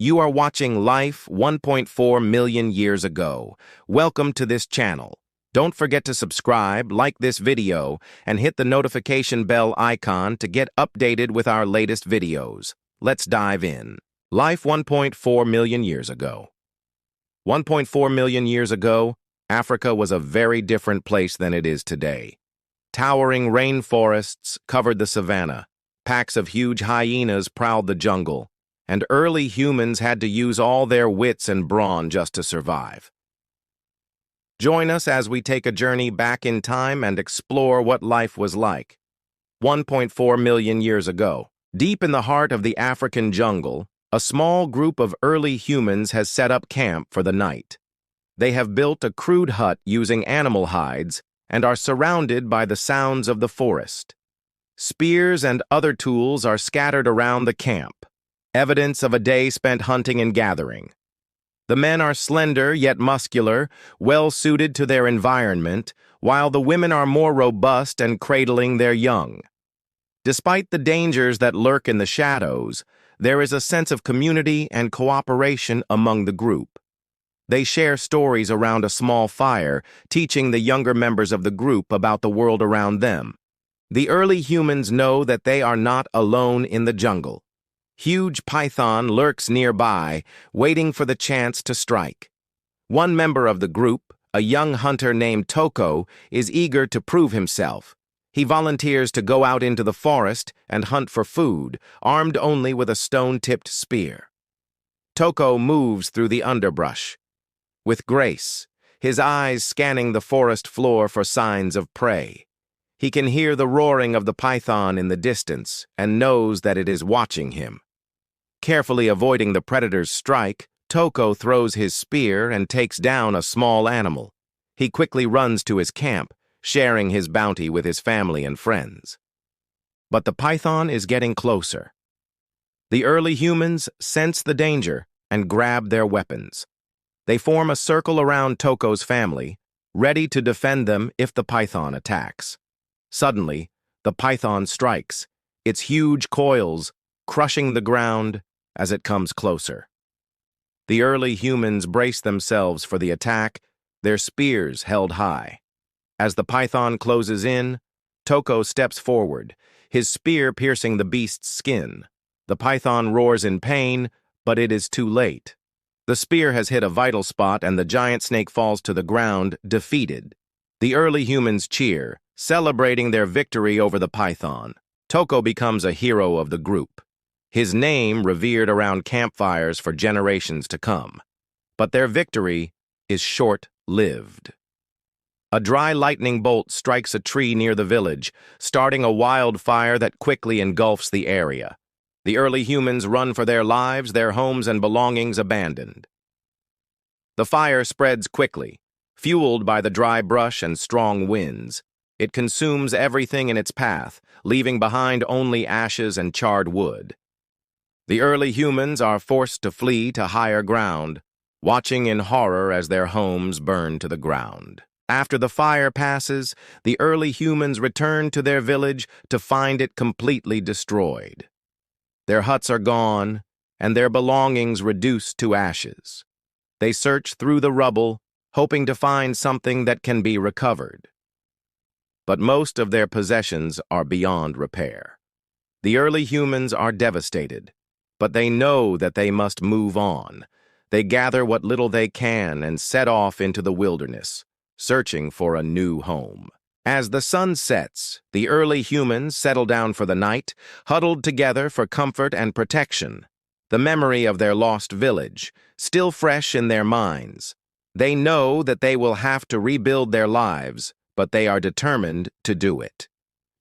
You are watching Life 1.4 million years ago. Welcome to this channel. Don't forget to subscribe, like this video, and hit the notification bell icon to get updated with our latest videos. Let's dive in. Life 1.4 million years ago. 1.4 million years ago, Africa was a very different place than it is today. Towering rainforests covered the savanna, packs of huge hyenas prowled the jungle, and early humans had to use all their wits and brawn just to survive. Join us as we take a journey back in time and explore what life was like 1.4 million years ago. Deep in the heart of the African jungle, a small group of early humans has set up camp for the night. They have built a crude hut using animal hides and are surrounded by the sounds of the forest. Spears and other tools are scattered around the camp, evidence of a day spent hunting and gathering. The men are slender yet muscular, well-suited to their environment, while the women are more robust and cradling their young. Despite the dangers that lurk in the shadows, there is a sense of community and cooperation among the group. They share stories around a small fire, teaching the younger members of the group about the world around them. The early humans know that they are not alone in the jungle. Huge python lurks nearby, waiting for the chance to strike. One member of the group, a young hunter named Toko, is eager to prove himself. He volunteers to go out into the forest and hunt for food, armed only with a stone-tipped spear. Toko moves through the underbrush. With grace, his eyes scanning the forest floor for signs of prey. He can hear the roaring of the python in the distance and knows that it is watching him. Carefully avoiding the predator's strike, Toko throws his spear and takes down a small animal. He quickly runs to his camp, sharing his bounty with his family and friends. But the python is getting closer. The early humans sense the danger and grab their weapons. They form a circle around Toko's family, ready to defend them if the python attacks. Suddenly, the python strikes, its huge coils crushing the ground as it comes closer. The early humans brace themselves for the attack, their spears held high. As the python closes in, Toko steps forward, his spear piercing the beast's skin. The python roars in pain, but it is too late. The spear has hit a vital spot and the giant snake falls to the ground, defeated. The early humans cheer, celebrating their victory over the python. Toko becomes a hero of the group, his name revered around campfires for generations to come. But their victory is short-lived. A dry lightning bolt strikes a tree near the village, starting a wildfire that quickly engulfs the area. The early humans run for their lives, their homes and belongings abandoned. The fire spreads quickly, fueled by the dry brush and strong winds. It consumes everything in its path, leaving behind only ashes and charred wood. The early humans are forced to flee to higher ground, watching in horror as their homes burn to the ground. After the fire passes, the early humans return to their village to find it completely destroyed. Their huts are gone, and their belongings reduced to ashes. They search through the rubble, hoping to find something that can be recovered. But most of their possessions are beyond repair. The early humans are devastated, but they know that they must move on. They gather what little they can and set off into the wilderness, searching for a new home. As the sun sets, the early humans settle down for the night, huddled together for comfort and protection. The memory of their lost village, still fresh in their minds. They know that they will have to rebuild their lives, but they are determined to do it.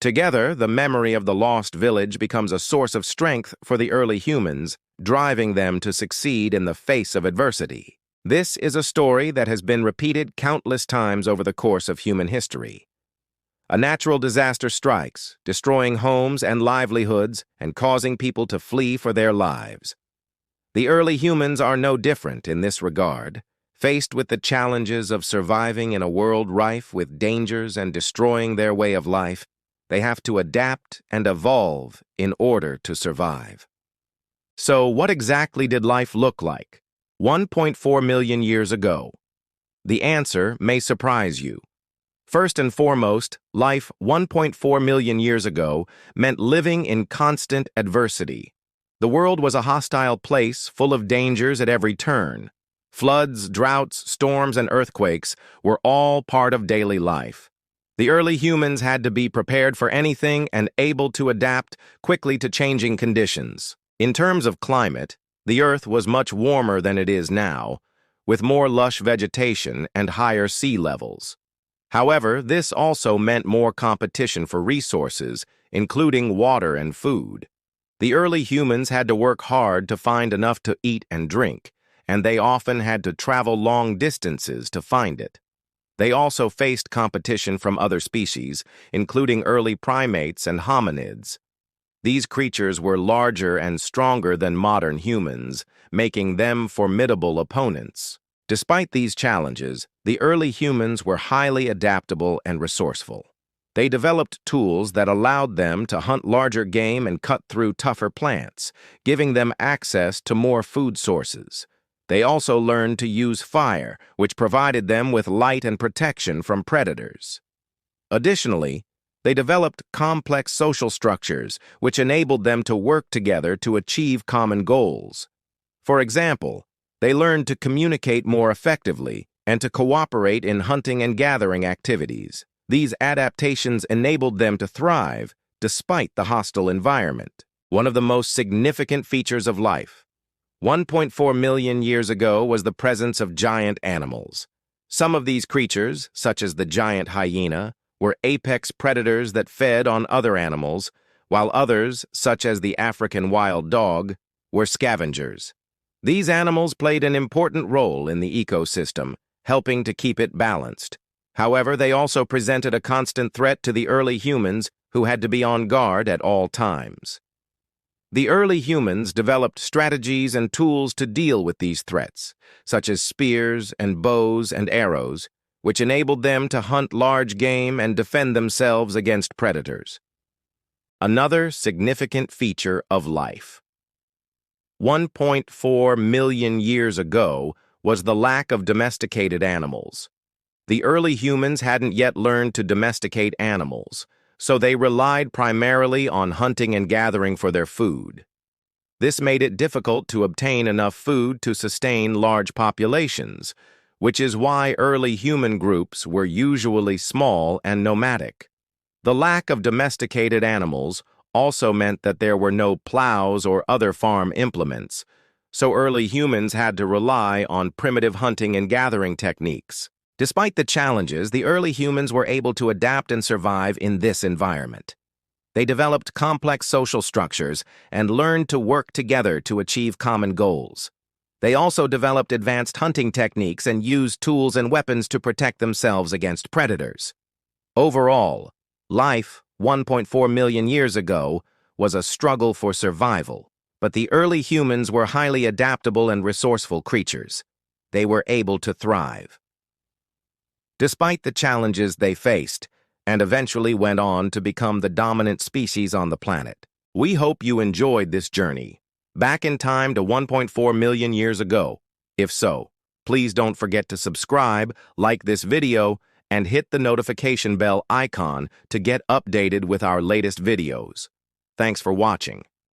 Together, the memory of the lost village becomes a source of strength for the early humans, driving them to succeed in the face of adversity. This is a story that has been repeated countless times over the course of human history. A natural disaster strikes, destroying homes and livelihoods and causing people to flee for their lives. The early humans are no different in this regard. Faced with the challenges of surviving in a world rife with dangers and destroying their way of life, they have to adapt and evolve in order to survive. So, what exactly did life look like 1.4 million years ago? The answer may surprise you. First and foremost, life 1.4 million years ago meant living in constant adversity. The world was a hostile place full of dangers at every turn. Floods, droughts, storms, and earthquakes were all part of daily life. The early humans had to be prepared for anything and able to adapt quickly to changing conditions. In terms of climate, the Earth was much warmer than it is now, with more lush vegetation and higher sea levels. However, this also meant more competition for resources, including water and food. The early humans had to work hard to find enough to eat and drink, and they often had to travel long distances to find it. They also faced competition from other species, including early primates and hominids. These creatures were larger and stronger than modern humans, making them formidable opponents. Despite these challenges, the early humans were highly adaptable and resourceful. They developed tools that allowed them to hunt larger game and cut through tougher plants, giving them access to more food sources. They also learned to use fire, which provided them with light and protection from predators. Additionally, they developed complex social structures, which enabled them to work together to achieve common goals. For example, they learned to communicate more effectively and to cooperate in hunting and gathering activities. These adaptations enabled them to thrive despite the hostile environment. One of the most significant features of life 1.4 million years ago was the presence of giant animals. Some of these creatures, such as the giant hyena, were apex predators that fed on other animals, while others, such as the African wild dog, were scavengers. These animals played an important role in the ecosystem, helping to keep it balanced. However, they also presented a constant threat to the early humans who had to be on guard at all times. The early humans developed strategies and tools to deal with these threats, such as spears and bows and arrows, which enabled them to hunt large game and defend themselves against predators. Another significant feature of life 1.4 million years ago was the lack of domesticated animals. The early humans hadn't yet learned to domesticate animals, so they relied primarily on hunting and gathering for their food. This made it difficult to obtain enough food to sustain large populations, which is why early human groups were usually small and nomadic. The lack of domesticated animals also meant that there were no plows or other farm implements, so early humans had to rely on primitive hunting and gathering techniques. Despite the challenges, the early humans were able to adapt and survive in this environment. They developed complex social structures and learned to work together to achieve common goals. They also developed advanced hunting techniques and used tools and weapons to protect themselves against predators. Overall, life 1.4 million years ago was a struggle for survival, but the early humans were highly adaptable and resourceful creatures. They were able to thrive. Despite the challenges they faced, and eventually went on to become the dominant species on the planet. We hope you enjoyed this journey, back in time to 1.4 million years ago. If so, please don't forget to subscribe, like this video, and hit the notification bell icon to get updated with our latest videos. Thanks for watching.